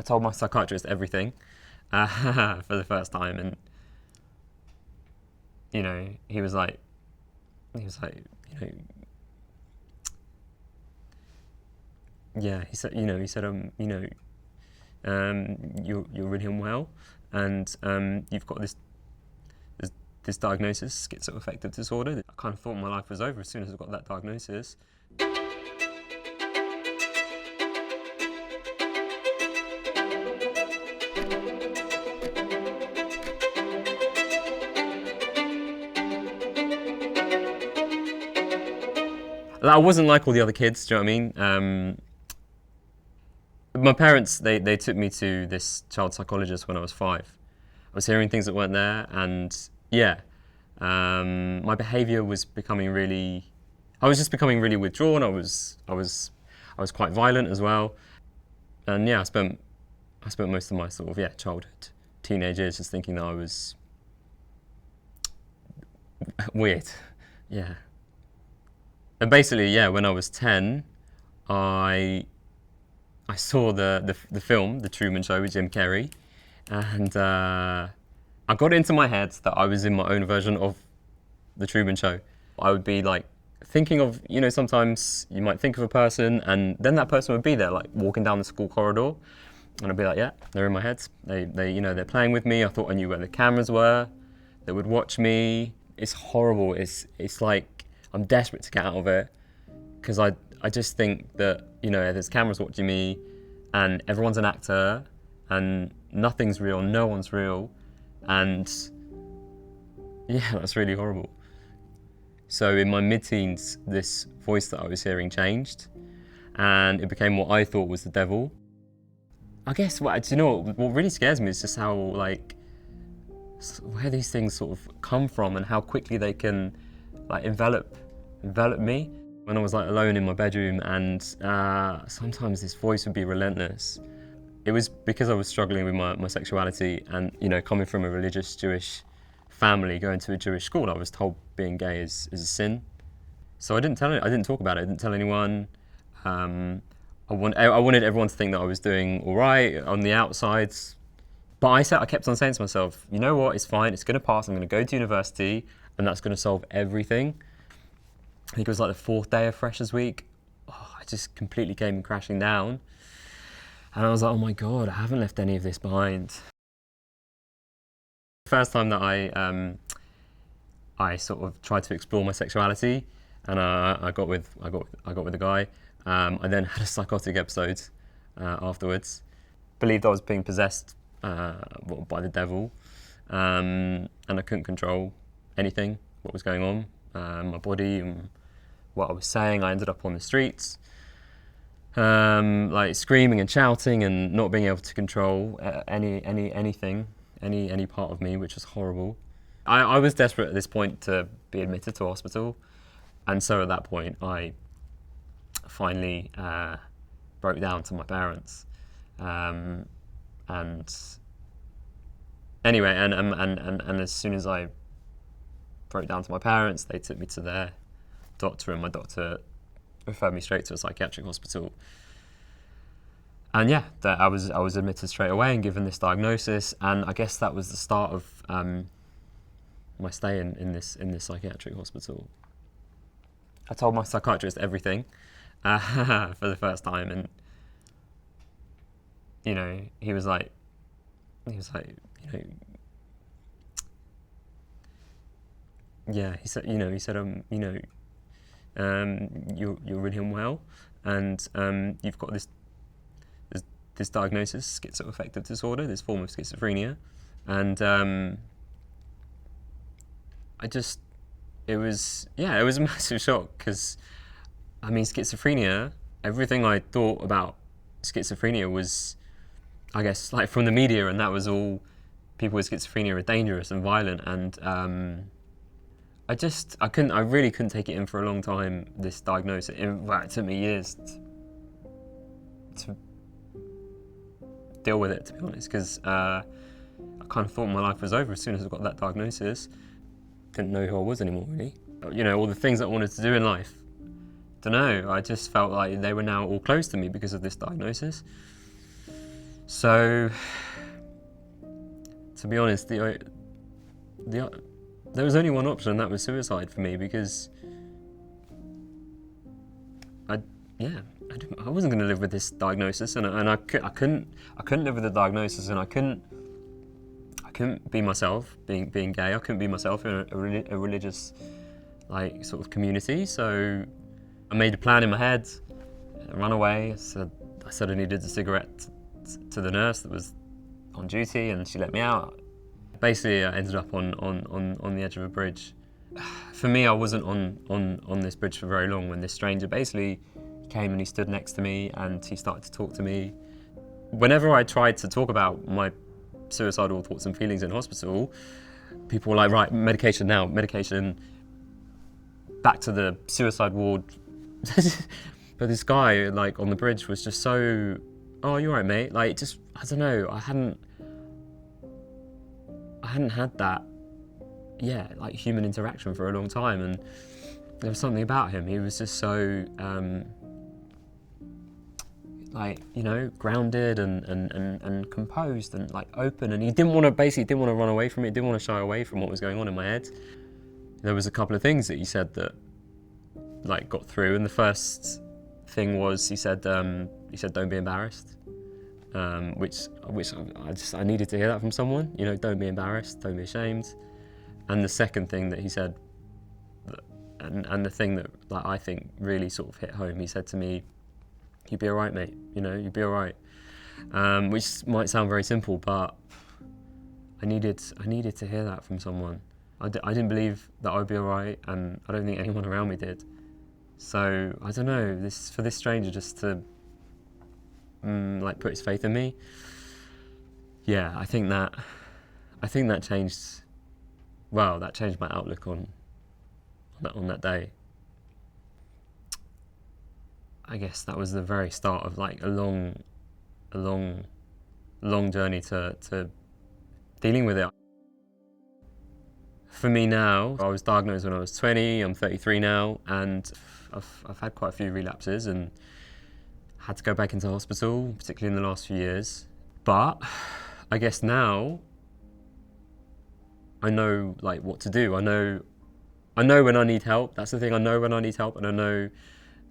I told my psychiatrist everything for the first time, and he was like, yeah, you're really unwell, and you've got this diagnosis, schizoaffective disorder. I kind of thought my life was over as soon as I got that diagnosis. I wasn't like all the other kids, do you know what I mean? My parents, they took me to this child psychologist when I was 5. I was hearing things that weren't there, and my behaviour was becoming really. I was just becoming really withdrawn. I was quite violent as well, and I spent most of my sort of childhood, teenage years just thinking that I was weird, yeah. And basically, when I was 10, I saw the film, The Truman Show with Jim Carrey, and I got it into my head that I was in my own version of The Truman Show. I would be like thinking of, sometimes you might think of a person, and then that person would be there, like walking down the school corridor, and I'd be like, yeah, they're in my head. They're playing with me. I thought I knew where the cameras were. They would watch me. It's horrible. It's like I'm desperate to get out of it, because I just think that, there's cameras watching me and everyone's an actor and nothing's real, no one's real, and that's really horrible. So in my mid-teens, this voice that I was hearing changed, and it became what I thought was the devil. I guess, what really scares me is just how, where these things sort of come from and how quickly they can envelop me. When I was alone in my bedroom, and sometimes this voice would be relentless. It was because I was struggling with my sexuality, and coming from a religious Jewish family, going to a Jewish school, I was told being gay is a sin. So I didn't talk about it. I didn't tell anyone. I wanted everyone to think that I was doing all right on the outsides. But I kept on saying to myself, you know what, it's fine, it's going to pass, I'm going to go to university, and that's going to solve everything. I think it was the 4th day of Freshers Week. I just completely came crashing down. And I was like, oh my God, I haven't left any of this behind. The first time that I sort of tried to explore my sexuality, and I got with a guy. I then had a psychotic episode afterwards. Believed I was being possessed by the devil, and I couldn't control anything, what was going on, my body and what I was saying. I ended up on the streets, screaming and shouting and not being able to control anything, any part of me, which was horrible. I was desperate at this point to be admitted to hospital, and so at that point I finally broke down to my parents. And anyway, and as soon as I broke down to my parents, they took me to their doctor, and my doctor referred me straight to a psychiatric hospital. And I was admitted straight away and given this diagnosis, and I guess that was the start of my stay in this psychiatric hospital. I told my psychiatrist everything for the first time, and he was like, you're really unwell, and you've got this diagnosis, schizoaffective disorder, this form of schizophrenia, and it was a massive shock, because schizophrenia, everything I thought about schizophrenia was, I guess, from the media, and that was all. People with schizophrenia are dangerous and violent, and I really couldn't take it in for a long time, this diagnosis. In fact, it took me years to deal with it, to be honest, because I kind of thought my life was over as soon as I got that diagnosis. Didn't know who I was anymore, really. All the things that I wanted to do in life. Don't know, I just felt like they were now all closed to me because of this diagnosis. So, to be honest, there was only one option, and that was suicide for me, because I wasn't going to live with this diagnosis, and I couldn't live with the diagnosis, and I couldn't be myself being gay. I couldn't be myself in a religious like sort of community. So I made a plan in my head. I ran away. I said I needed a cigarette to the nurse that was on duty, and she let me out. Basically, I ended up on the edge of a bridge. For me, I wasn't on this bridge for very long when this stranger basically came and he stood next to me and he started to talk to me. Whenever I tried to talk about my suicidal thoughts and feelings in hospital, people were like, right, medication now, medication, back to the suicide ward. But this guy, like, on the bridge was just so, oh, you alright, mate? Like, just, I don't know, I hadn't had that, like, human interaction for a long time, and there was something about him. He was just so, like, you know, grounded and composed and, like, open, and he didn't want to run away from it, didn't want to shy away from what was going on in my head. There was a couple of things that he said that, like, got through, and the first thing was he said don't be embarrassed, which I needed to hear that from someone, you know, don't be embarrassed, don't be ashamed. And the second thing that he said, and the thing that, like, I think really sort of hit home, he said to me, you'll be alright, mate, you know, you'll be alright. Which might sound very simple, but I needed to hear that from someone. I didn't believe that I'd be alright, and I don't think anyone around me did. So, I don't know, for this stranger just to like put his faith in me, yeah, I think that changed, well, that changed my outlook on that day. I guess that was the very start of, like, a long journey to dealing with it. For me now, I was diagnosed when I was 20, I'm 33 now, and I've had quite a few relapses and had to go back into hospital, particularly in the last few years. But I guess now I know, like, what to do. I know when I need help. That's the thing. I know when I need help, and I know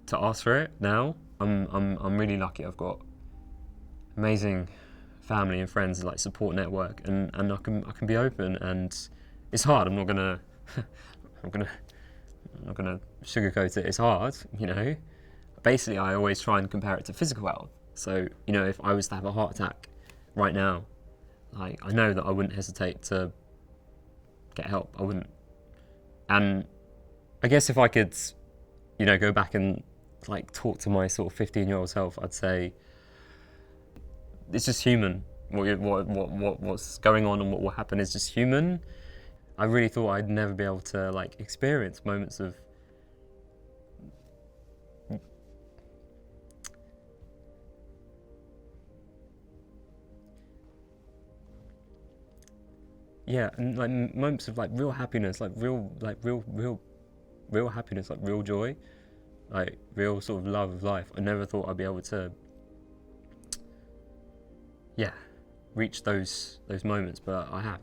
to ask for it now. I'm really lucky. I've got amazing family and friends, like, support network, and I can be open. And it's hard. I'm not gonna sugarcoat it. It's hard, you know. Basically, I always try and compare it to physical health. So, you know, if I was to have a heart attack right now, like, I know that I wouldn't hesitate to get help. I wouldn't. And I guess if I could, you know, go back and, like, talk to my sort of 15-year-old self, I'd say it's just human. What's going on and what will happen is just human. I really thought I'd never be able to, like, experience moments of and, like, moments of, like, real happiness, like real happiness, like real joy, like real sort of love of life. I never thought I'd be able to, reach those moments, but I have.